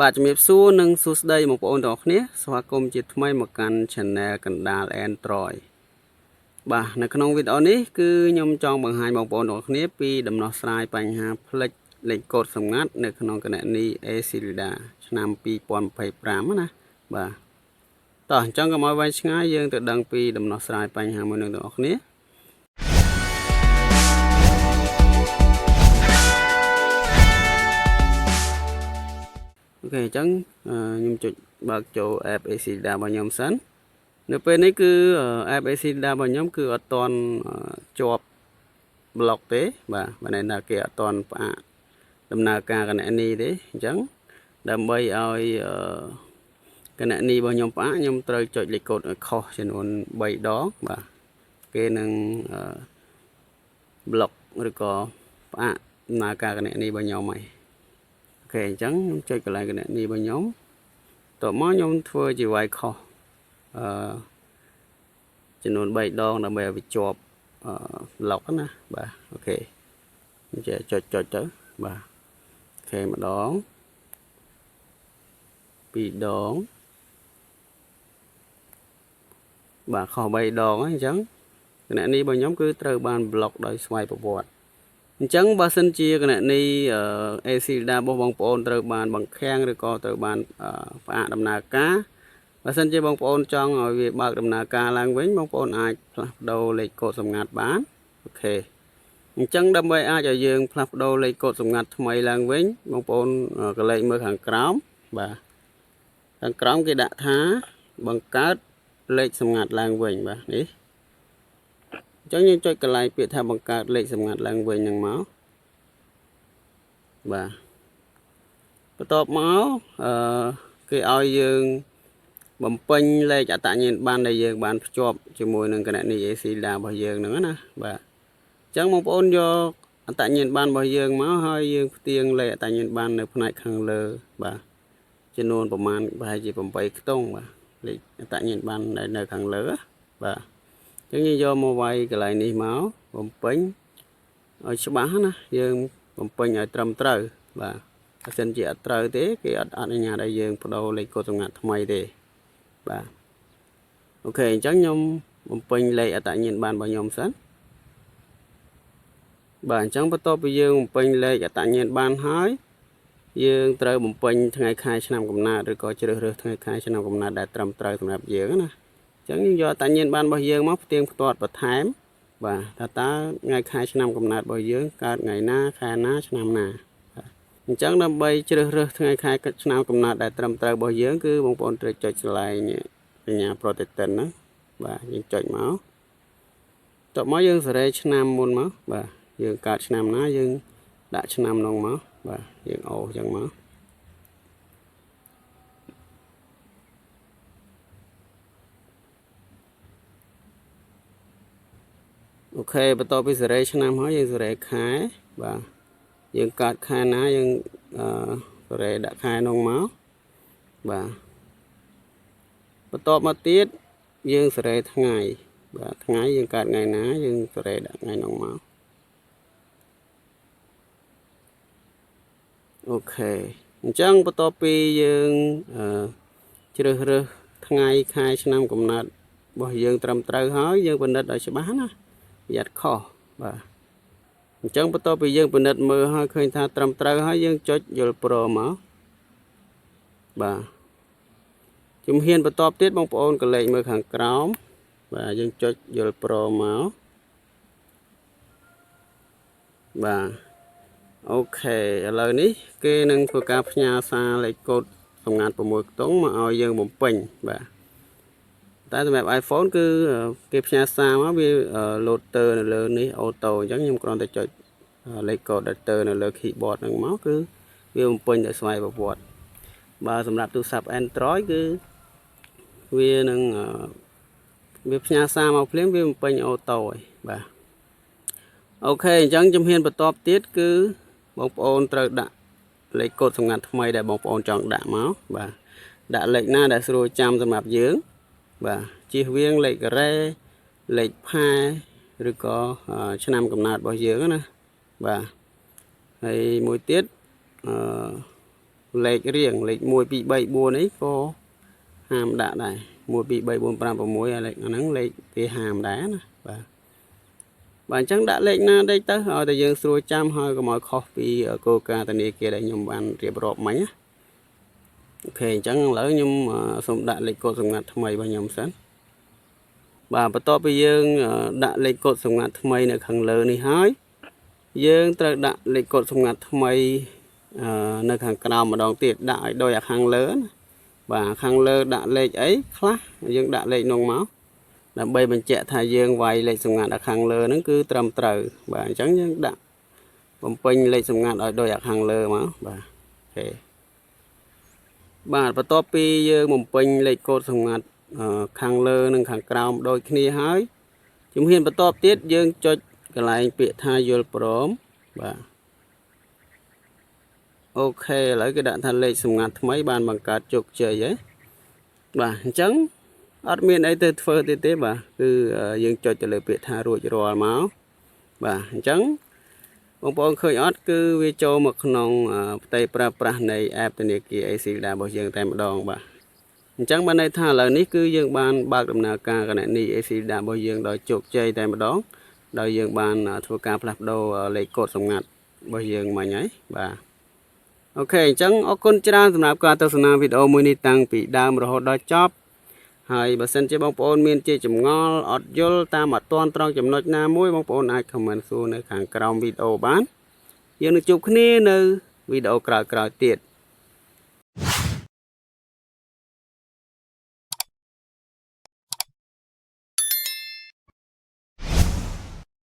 បាទជំរាបសួរនិងសួស្តីបងប្អូនទាំងអស់គ្នាស្វាគមន៍ជាថ្មីមកកាន់ Channel កណ្ដាល Android បាទនៅក្នុងវីដេអូនេះគឺខ្ញុំចង់បង្ហាញបងប្អូនទាំងអស់គ្នាពីដំណោះស្រាយបញ្ហាផ្លិចលេខកូដសម្ងាត់នៅក្នុងគណនី Acilida ឆ្នាំ2025ណាបាទតោះអញ្ចឹងកុំឲ្យវែងឆ្ងាយយើងទៅដឹងពីដំណោះស្រាយបញ្ហាមួយនឹងទាំងអស់គ្នាអូខេអញ្ចឹងខ្ញុំចុចបើកចូល app Acilida របស់ខ្ញុំសិននៅពេលនេះគឺ app Acilida របស់ខ្ញុំគឺអត់ទាន់ជាប់ block ទេបាទបើណែថាគេអត់ទាន់ផ្អាកដំណើរការគណនីទេអញ្ចឹងដើម្បីឲ្យគណនីរបស់ខ្ញុំផ្អាកខ្ញុំត្រូវចុចលេខកូដឲ្យខុសចំនួន3ដងបាទគេនឹង block ឬក៏ផ្អាកដំណើរការគណនីរបស់ខ្ញុំហើយអូខេអញ្ចឹងខ្ញុំចុចកន្លែងគណនីរបស់ខ្ញុំតោះមកខ្ញុំធ្វើជាវាយខុសចំនួន3ដងដើម្បីឲ្យវាជាប់block ណាបាទអូខេអញ្ចឹងចុចទៅបាទអូខេម្ដង2ដងបាទខុស3ដងហើយអញ្ចឹងគណនីរបស់ខ្ញុំគឺត្រូវបាន block ដោយស្វ័យប្រវត្តិអញ្ចឹងបើសិនជាគណនី Acilida របស់បងប្អូនត្រូវបានបង្ខាំងឬក៏ត្រូវបានផ្អាកដំណើរការបើសិនជាបងប្អូនចង់ឲ្យវាបើកដំណើរការឡើងវិញបងប្អូនអាចផ្លាស់ប្ដូរលេខកូដសម្ងាត់បានអូខេអញ្ចឹងដើម្បីអាចឲ្យយើងផ្លាស់ប្ដូរលេខកូដសម្ងាត់ថ្មីឡើងវិញបងប្អូនកលេចមើលខាងក្រោមបាទខាងក្រោមគេដាក់ថាបង្កើតលេខសម្ងាត់ឡើងវិញបាទនេះអញ្ចឹងយើងចុចកន្លែងពាក្យថាបង្កើតលេខសម្ងាត់ឡើងវិញហ្នឹងមកបាទបន្ទាប់មកគេឲ្យយើងបំពេញលេខអត្តសញ្ញាណប័ណ្ណដែលយើងបានភ្ជាប់ជាមួយនឹងគណនី Acilida របស់យើងហ្នឹងណាបាទអញ្ចឹងបងប្អូនយកអត្តសញ្ញាណប័ណ្ណរបស់យើងមកហើយយើងផ្ទៀងលេខអត្តសញ្ញាណប័ណ្ណនៅផ្នែកខាងលើបាទចំនួនប្រមាណប្រហែលជា8ខ្ទង់បាទលេខអត្តសញ្ញាណប័ណ្ណដែលនៅខាងលើបាទអញ្ចឹងយើងយកមកវាយកន្លែងនេះមកបំពេញឲ្យច្បាស់ណាយើងបំពេញឲ្យត្រឹមត្រូវបាទបើសិនជាអត់ត្រូវទេគេអត់អនុញ្ញាតឲ្យយើងបដូរលេខកូដសម្ងាត់ថ្មីទេបាទអូខេអញ្ចឹងខ្ញុំបំពេញលេខអត្តសញ្ញាណប័ណ្ណរបស់ខ្ញុំសិនបាទអញ្ចឹងបន្ទាប់ពីយើងបំពេញលេខអត្តសញ្ញាណប័ណ្ណហើយយើងត្រូវបំពេញថ្ងៃខែឆ្នាំកំណើតឬក៏ជ្រើសរើសថ្ងៃខែឆ្នាំកំណើតដែលត្រឹមត្រូវសម្រាប់យើងណាអញ្ចឹងយើងយកអត្តសញ្ញាណប័ណ្ណរបស់យើងមកផ្ទៀងផ្ទាត់បន្ថែមបាទថាតើថ្ងៃខែឆ្នាំកំណើតរបស់យើងកើតថ្ងៃណាខែណាឆ្នាំណាអញ្ចឹងដើម្បីជ្រើសរើសថ្ងៃខែឆ្នាំកំណើតដែលត្រឹមត្រូវរបស់យើងគឺបងប្អូនត្រូវចុចឆ្លែងសញ្ញា Protectant ណាបាទយើងចុចមកតោះមកយើងសេរីឆ្នាំមុនមកបាទយើងកើតឆ្នាំណាយើងដាក់ឆ្នាំនោះមកបាទយើងអូសអញ្ចឹងមកអូខេបន្ទាប់ពីសេរីឆ្នាំហើយយើងសេរីខែបាទយើងកើតខែណាយើងសេរីដាក់ខែនោះមកបាទបន្ទាប់មកទៀតយើងសេរីថ្ងៃបាទថ្ងៃយើងកើតថ្ងៃណាយើងសេរីដាក់ថ្ងៃនោះមកអូខេអញ្ចឹងបន្ទាប់ពីយើងជ្រើសរើសថ្ងៃខែឆ្នាំកំណើតរបស់យើងត្រឹមត្រូវហើយយើងពិនិត្យឲ្យច្បាស់ណាប្រយ័ត្នខុសបាទអញ្ចឹងបន្ទាប់ពីយើងពិនិត្យមើលហើយឃើញថាត្រឹមត្រូវហើយយើងចុចយល់ព្រមមកបាទជំហានបន្ទាប់ទៀតបងប្អូនកលេចមើលខាងក្រោមបាទយើងចុចយល់ព្រមមកបាទអូខេឥឡូវនេះគេនឹងធ្វើការផ្ញើសារលេខកូដសម្ងាត់6ខ្ទង់មកឲ្យយើងបំពេញបាទតែសម្រាប់ iPhone គឺគេផ្ញើសារមកវា loader នៅលើនេះអូតូអញ្ចឹងខ្ញុំគ្រាន់តែចុចលេខកូដ loader នៅលើ keyboard ហ្នឹងមកគឺវាបំពេញដោយស្វ័យប្រវត្តិបើសម្រាប់ទូរស័ព្ទ Android គឺវានឹងវាផ្ញើសារមកភ្លាមវាបំពេញអូតូហើយបាទអូខេអញ្ចឹងជំហានបន្ទាប់ទៀតគឺបងប្អូនត្រូវដាក់លេខកូដសម្ងាត់ថ្មីដែលបងប្អូនចង់ដាក់មកបាទដាក់លេខណាដែលស្រួលចាំសម្រាប់យើងបាទជៀសវាងលេខការ៉េលេខផាឬក៏ឆ្នាំកំណើតរបស់យើងណាបាទហើយមួយទៀត លេខរៀងលេខ1 2 3 4នេះក៏ហាមដាក់ដែរ1 2 3 4 5 6ហើយលេខហ្នឹងលេខគេហាមដែរណាបាទបាទអញ្ចឹងដាក់លេខណាដេកទៅឲ្យតែយើងស្រួលចាំហើយកុំឲ្យខុសពីគោលការណ៍ធនាគារដែលខ្ញុំបានរៀបរាប់មិញណាអូខេអញ្ចឹងឥឡូវខ្ញុំសូមដាក់លេខកូដសម្ងាត់ថ្មីរបស់ខ្ញុំសិនបាទបន្ទាប់ពីយើងដាក់លេខកូដសម្ងាត់ថ្មីនៅខាងលើនេះហើយយើងត្រូវដាក់លេខកូដសម្ងាត់ថ្មីនៅខាងក្រោមម្ដងទៀតដាក់ឲ្យដូចអាខាងលើណាបាទខាងលើដាក់លេខអីខ្លះយើងដាក់លេខនោះមកដើម្បីបញ្ជាក់ថាយើងវាយលេខសម្ងាត់អាខាងលើហ្នឹងគឺត្រឹមត្រូវបាទអញ្ចឹងយើងដាក់បំពេញលេខសម្ងាត់ឲ្យដូចអាខាងលើមកបាទអូខេបាទបន្ទាប់ពីយើងបំពេញលេខកូដសម្ងាត់ខាងលើនិងខាងក្រោមដូចគ្នាហើយជំហានបន្ទាប់ទៀតយើងចុចកន្លែងពាក្យថាយល់ព្រមបាទអូខេឥឡូវគេដាក់ថាលេខសម្ងាត់ថ្មីបានបង្កើតជោគជ័យហ៎បាទអញ្ចឹងអត់មានអីទៅធ្វើទៀតទេបាទគឺយើងចុចទៅលើពាក្យថារួចរាល់មកបាទអញ្ចឹងបងប្អូនឃើញអត់គឺវាចូលមកក្នុងផ្ទៃប្រើប្រាស់នៃ app ធនាគារ ACILDA របស់យើងតែម្ដងបាទអញ្ចឹងបានន័យថាឥឡូវនេះគឺយើងបានបើកដំណើរការគណនី ACILDA របស់យើងដោយជោគជ័យតែម្ដងដោយយើងបានធ្វើការផ្លាស់ប្ដូរលេខកូដសម្ងាត់របស់យើងមិញហើយបាទអូខេអញ្ចឹងអរគុណច្រើនសម្រាប់ការទស្សនាវីដេអូមួយនេះតាំងពីដើមរហូតដល់ចប់ហើយបើសិនជាបងប្អូនមានជាចម្ងល់អត់យល់តាមអត់ទាន់ត្រង់ចំណុចណាមួយបងប្អូនអាច comment សួរនៅខាងក្រោមវីដេអូបានយើងនឹងជួបគ្នានៅវីដេអូក្រោយៗទៀត